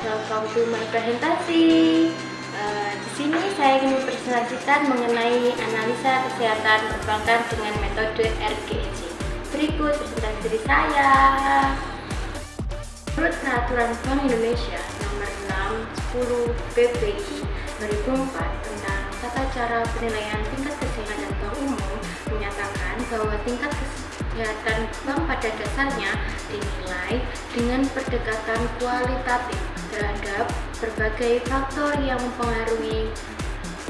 welcome to my presentasi. Di sini saya ingin mempresentasikan mengenai analisa kesehatan perbankan dengan metode RGEC. Berikut presentasi dari saya. Menurut Peraturan Bank Indonesia Nomor 610 PBI 2004 tentang tata cara penilaian tingkat kesehatan bank umum menyatakan bahwa tingkat kesehatan bank pada dasarnya dinilai dengan pendekatan kualitatif terhadap berbagai faktor yang mempengaruhi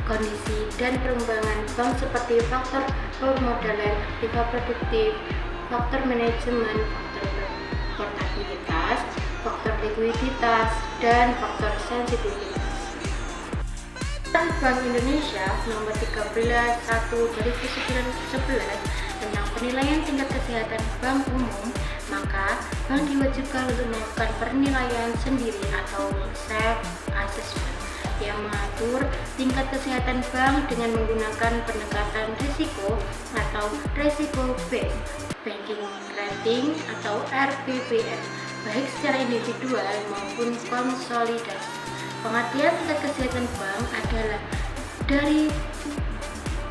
kondisi dan perkembangan bank seperti faktor permodalan, aktiva produktif, faktor manajemen, faktor portabilitas, faktor likuiditas, dan faktor sensitivitas. Bank Indonesia Nomor 13/1/2011 tentang penilaian tingkat kesehatan bank umum, maka bank diwajibkan untuk melakukan penilaian sendiri atau self-assessment yang mengatur tingkat kesehatan bank dengan menggunakan pendekatan risiko atau risiko based banking rating atau RBBM, baik secara individual maupun konsolidasi. Pengertian tingkat kesehatan bank adalah dari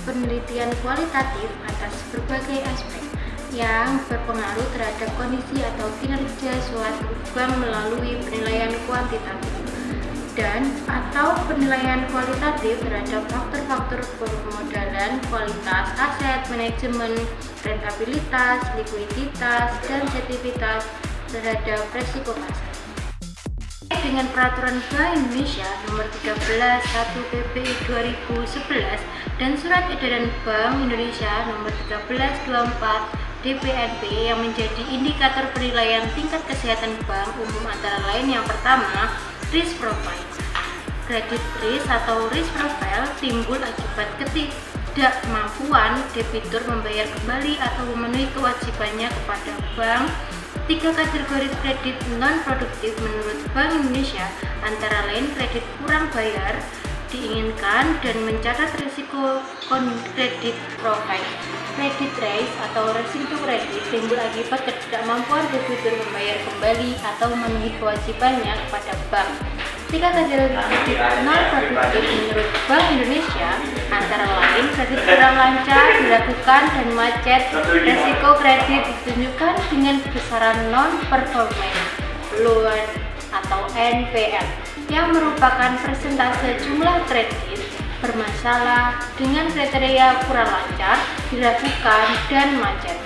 penelitian kualitatif atas berbagai aspek yang berpengaruh terhadap kondisi atau kinerja suatu bank melalui penilaian kuantitatif dan atau penilaian kualitatif terhadap faktor-faktor permodalan, kualitas aset, manajemen, rentabilitas, likuiditas, dan sensitivitas terhadap resiko pasar. Dengan Peraturan Bank Indonesia Nomor 13/1 PBI 2011 dan Surat Edaran Bank Indonesia Nomor 1324 DPNP yang menjadi indikator penilaian tingkat kesehatan bank umum antara lain yang pertama, risk profile. Kredit risk atau risk profile timbul akibat ketidakmampuan debitur membayar kembali atau memenuhi kewajibannya kepada bank. 3 kategori kredit non-produktif menurut Bank Indonesia antara lain kredit kurang bayar diinginkan dan mencatat risiko kredit profile. Kredit risk atau resiko kredit timbul akibat ketidakmampuan debitur membayar kembali atau memenuhi kewajibannya kepada bank. 3 kategori kredit non-produktif menurut Bank Indonesia antara lain kredit kurang lancar dilakukan dan macet. Resiko kredit ditunjukkan dengan besaran non-performing loan atau NPL yang merupakan persentase jumlah kredit bermasalah dengan kriteria kurang lancar, dilakukan, dan macet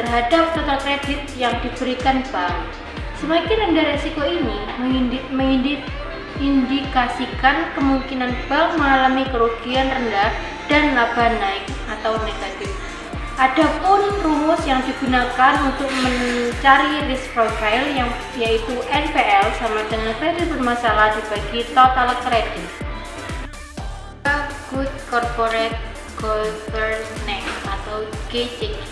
terhadap total kredit yang diberikan bank. Semakin rendah resiko ini mengindikasikan kemungkinan bank mengalami kerugian rendah dan laba naik atau negatif. Adapun rumus yang digunakan untuk mencari risk profile yaitu NPL sama dengan kredit bermasalah dibagi total kredit. Good Corporate Governance atau GCG.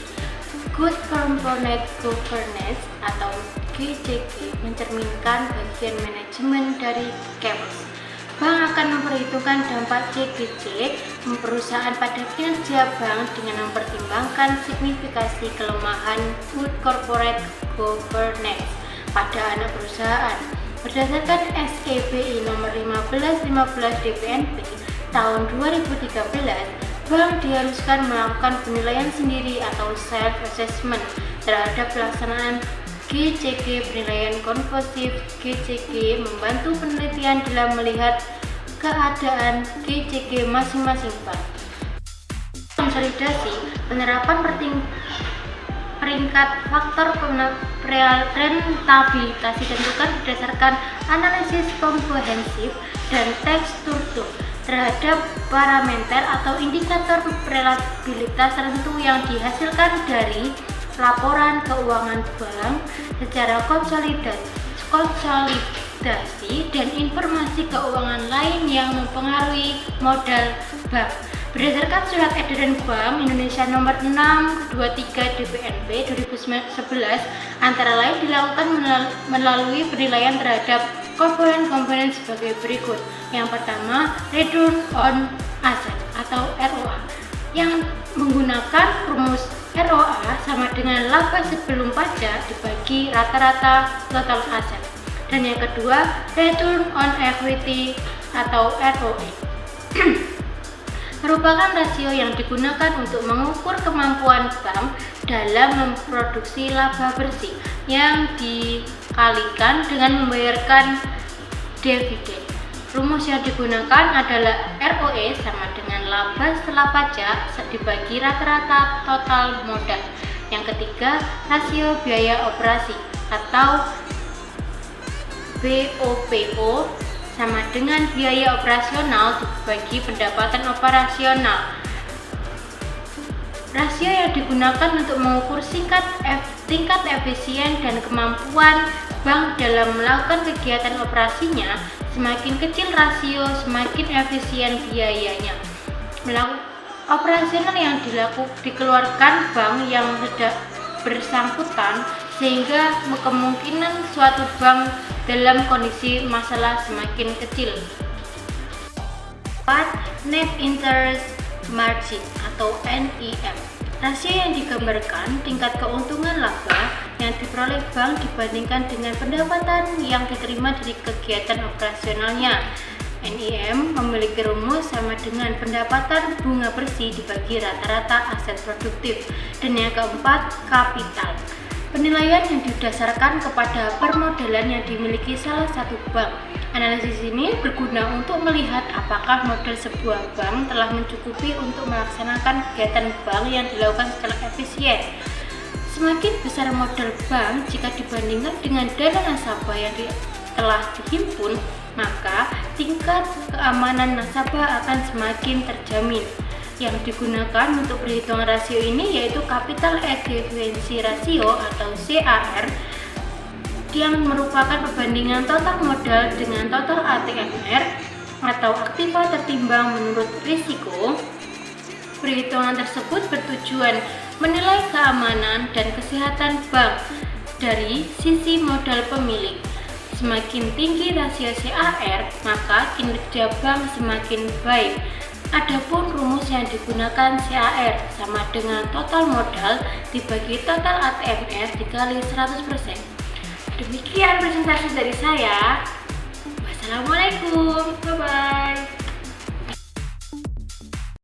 Good Corporate Governance atau GCG mencerminkan bagian manajemen dari KEPS. Bank akan memperhitungkan dampak GCG perusahaan pada kinerja bank dengan mempertimbangkan signifikasi kelemahan Good Corporate Governance pada anak perusahaan. Berdasarkan SEBI Nomor 1515 DPNP tahun 2013, bank diharuskan melakukan penilaian sendiri atau self-assessment terhadap pelaksanaan GCG. Penilaian komposisi GCG membantu penelitian dalam melihat keadaan GCG masing-masing bank. Konsolidasi penerapan peringkat faktor rentabilitas ditentukan berdasarkan analisis komprehensif dan tekstur terhadap parameter atau indikator reliabilitas tertentu yang dihasilkan dari laporan keuangan bank secara konsolidasi dan informasi keuangan lain yang mempengaruhi modal bank. Berdasarkan Surat Edaran Bank Indonesia Nomor 623 DPNP 2011 antara lain dilakukan melalui penilaian terhadap komponen-komponen sebagai berikut. Yang pertama, return on asset atau ROA yang menggunakan rumus ROA sama dengan laba sebelum pajak dibagi rata-rata total aset. Dan yang kedua, Return on Equity atau ROE. Merupakan rasio yang digunakan untuk mengukur kemampuan bank dalam memproduksi laba bersih yang dikalikan dengan membayarkan dividen. Rumus yang digunakan adalah ROE sama dengan laba setelah pajak dibagi rata-rata total modal. Yang ketiga, rasio biaya operasi atau BOPO sama dengan biaya operasional dibagi pendapatan operasional. Rasio yang digunakan untuk mengukur tingkat efisien dan kemampuan bank dalam melakukan kegiatan operasinya. Semakin kecil rasio, semakin efisien biayanya. Operasional yang dikeluarkan bank yang tidak bersangkutan, sehingga kemungkinan suatu bank dalam kondisi masalah semakin kecil. 4. Net Interest Margin atau NIM. Rasio yang digambarkan tingkat keuntungan laba yang diperoleh bank dibandingkan dengan pendapatan yang diterima dari kegiatan operasionalnya. NIM memiliki rumus sama dengan pendapatan bunga bersih dibagi rata-rata aset produktif. Dan yang keempat, kapital. Penilaian yang didasarkan kepada permodalan yang dimiliki salah satu bank. Analisis ini berguna untuk melihat apakah modal sebuah bank telah mencukupi untuk melaksanakan kegiatan bank yang dilakukan secara efisien. Semakin besar modal bank jika dibandingkan dengan dana nasabah yang telah dihimpun, maka tingkat keamanan nasabah akan semakin terjamin. Yang digunakan untuk perhitungan rasio ini yaitu Capital Adequacy Ratio atau CAR, yang merupakan perbandingan total modal dengan total ATMR atau aktiva tertimbang menurut risiko. Perhitungan tersebut bertujuan menilai keamanan dan kesehatan bank dari sisi modal pemilik. Semakin tinggi rasio CAR, maka kinerja bank semakin baik. Adapun rumus yang digunakan CAR sama dengan total modal dibagi total ATMR dikali 100%. Demikian presentasi dari saya. Wassalamualaikum, bye-bye.